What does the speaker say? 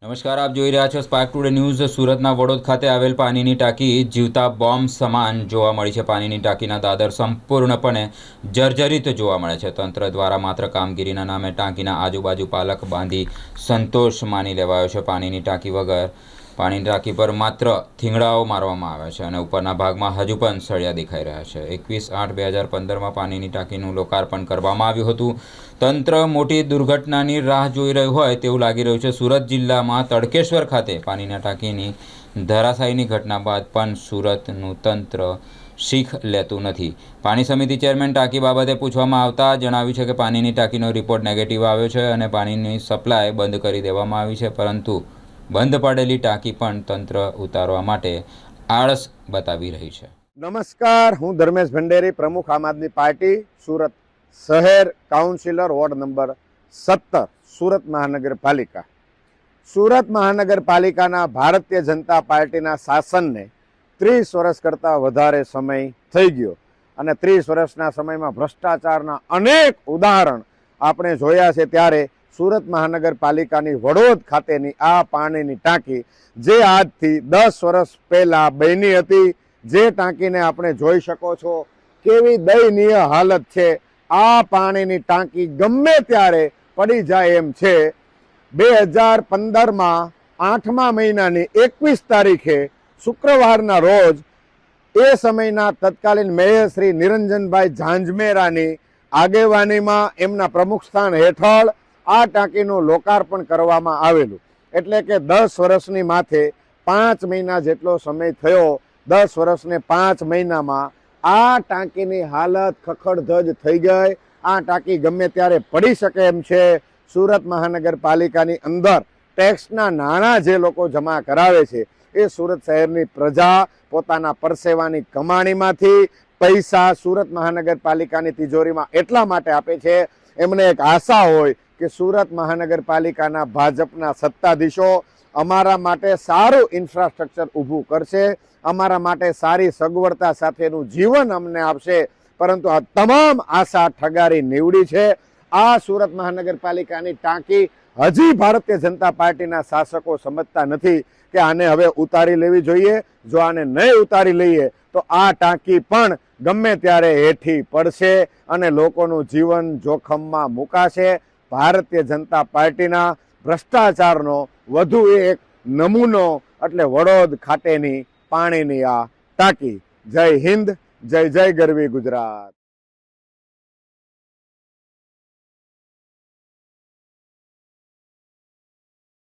નમસ્કાર, આપ જોઈ રહ્યા છો સ્પાર્ક ટુડે ન્યૂઝ। સુરતના વડોદ ખાતે આવેલ પાણીની ટાંકી જીવતા બોમ્બ સમાન જોવા મળી છે। પાણીની ટાંકીના દાદર સંપૂર્ણપણે જર્જરિત જોવા મળે છે। તંત્ર દ્વારા માત્ર કામગીરીના નામે ટાંકીના આજુબાજુ પાલખ બાંધી સંતોષ માની લેવાયો છે। પાણીની ટાંકી પર માત્ર થીંગડાઓ મારવામાં આવ્યા છે અને ઉપરના ભાગમાં હજુ પણ સળિયા દેખાઈ રહ્યા છે। 21/8/2015માં પાણીની ટાંકીનું લોકાર્પણ કરવામાં આવ્યું હતું। તંત્ર મોટી દુર્ઘટનાની રાહ જોઈ રહ્યું હોય તેવું લાગી રહ્યું છે। સુરત જિલ્લામાં તડકેશ્વર ખાતે પાણીની ટાંકીની ધરાશાયીની ઘટના બાદ પણ સુરતનું તંત્ર શીખ લેતું નથી। પાણી સમિતિ ચેરમેન ટાંકી બાબતે પૂછવામાં આવતા જણાવ્યું છે કે પાણીની ટાંકીનો રિપોર્ટ નેગેટિવ આવ્યો છે અને પાણીની સપ્લાય બંધ કરી દેવામાં આવી છે, પરંતુ બંધ પડેલી ટાંકી પણ તંત્ર ઉતારવા માટે આળસ બતાવી રહી છે। નમસ્કાર, હું ધર્મેશ ભંડેરી, પ્રમુખ આમ આદમી પાર્ટી સુરત શહેર, કાઉન્સિલર વોર્ડ નંબર 17 સુરત મહાનગરપાલિકા। સુરત મહાનગરપાલિકાના ભારતીય જનતા પાર્ટીના શાસનને 30 વર્ષ કરતાં વધારે સમય થઈ ગયો અને 30 વર્ષના સમયમાં ભ્રષ્ટાચારના અનેક ઉદાહરણ આપણે જોયા છે। ત્યારે સુરત મહાનગરપાલિકાની વડોદ ખાતેની આ પાણીની ટાંકી જે આજથી 10 વર્ષ પહેલાં બની હતી, જે ટાંકીને આપણે જોઈ શકો છો કેવી દયનીય હાલત છે। આ પાણીની ટાંકી ગમે ત્યારે પડી જાય એમ છે। 2015માં 8મા મહિનાની 21 તારીખે શુક્રવારના રોજ એ સમયના તત્કાલીન મેયર શ્રી નિરંજનભાઈ ઝાંઝમેરાની આગેવાનીમાં એમના પ્રમુખ સ્થાન હેઠળ આ ટાંકીનું લોકાર્પણ કરવામાં આવેલું। એટલે કે 10 વર્ષની માથે 5 મહિના જેટલો સમય થયો। 10 વર્ષને 5 મહિનામાં આ ટાંકીની હાલત ખખડધજ થઈ ગઈ। આ ટાંકી ગમે ત્યારે પડી શકે એમ છે। સુરત મહાનગરપાલિકાની અંદર ટેક્સના નાણાં જે લોકો જમા કરાવે છે એ સુરત શહેરની પ્રજા પોતાના પરસેવાની કમાણીમાંથી પૈસા સુરત મહાનગરપાલિકાની તિજોરીમાં એટલા માટે આપે છે, એમને એક આશા હોય કે સુરત મહાનગરપાલિકાના ભાજપના સત્તાધીશો અમારા માટે સારું ઇન્ફ્રાસ્ટ્રક્ચર ઊભું કરશે, અમારા માટે સારી સગવડતા સાથેનું જીવન અમને આપશે, પરંતુ આ તમામ આશા ઠગારી નીવડી છે। આ સુરત મહાનગરપાલિકાની ટાંકી હજી ભારતીય જનતા પાર્ટીના શાસકો સમજતા નથી કે આને હવે ઉતારી લેવી જોઈએ। જો આને નહીં ઉતારી લઈએ તો આ ટાંકી પણ ગમે ત્યારે હેઠી પડશે અને લોકોનું જીવન જોખમમાં મુકાશે। ભારતીય જનતા પાર્ટીના ભ્રષ્ટાચારનો વધુ એક નમૂનો એટલે વડોદ ખાતેની પાણીની આ ટાંકી। જય હિન્દ, જય જય ગરવી ગુજરાત।